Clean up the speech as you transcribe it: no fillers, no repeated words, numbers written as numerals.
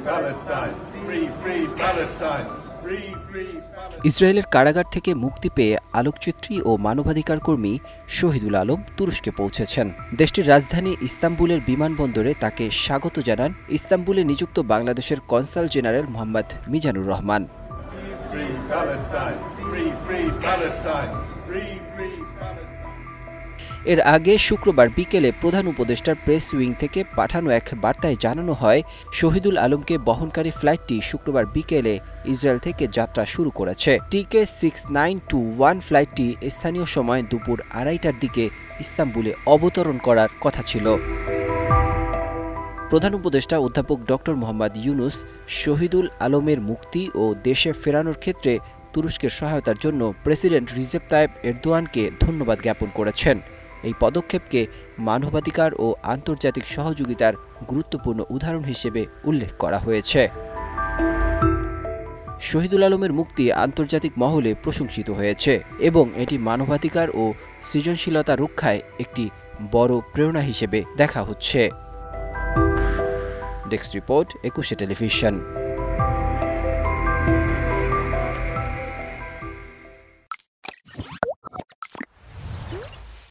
Palestine! Free, free Palestine! Free, free Palestine! ইসরায়েলের কারাগার থেকে মুক্তি পেয়ে আলোকচিত্রী ও মানবাধিকার কর্মী শহীদুল আলম তুরস্কে পৌঁছেছেন। দেশটির রাজধানী ইস্তাম্বুলের বিমানবন্দরে তাকে স্বাগত জানান ইস্তাম্বুলে নিযুক্ত বাংলাদেশের consul general Mohammad Mizanur Rahman. Free Palestine! Free, free Palestine! Free, free Palestine! এর আগে শুক্রবার বিকেলে প্রধান উপদেষ্টার প্রেস উইং থেকে পাঠানো এক বার্তায় জানানো হয়, শহীদুল আলমকে বহনকারী ফ্লাইটটি শুক্রবার বিকেলে ইসরায়েল থেকে যাত্রা শুরু করেছে। টিকে 6921 ফ্লাইটটি স্থানীয় সময় দুপুর 2:30টার দিকে ইস্তাম্বুলে অবতরণ করার কথা ছিল। প্রধান উপদেষ্টা অধ্যাপক ডক্টর মোহাম্মদ ইউনুস শহীদুল আলমের মুক্তি ও দেশে ফেরানোর ক্ষেত্রে তুরস্কের সহায়তার জন্য প্রেসিডেন্ট রিসেপ তাইপ এরদোয়ানকে ধন্যবাদ জ্ঞাপন করেছেন। এই পদক্ষেপকে মানবাধিকার ও আন্তর্জাতিক সহযোগিতার গুরুত্বপূর্ণ উদাহরণ হিসেবে উল্লেখ করা হয়েছে। শহীদুল আলমের মুক্তি আন্তর্জাতিক মহলে প্রশংসিত হয়েছে এবং এটি মানবাধিকার ও সৃজনশীলতা রক্ষায় একটি বড় প্রেরণা হিসেবে দেখা হচ্ছে। Desk report, 21 television.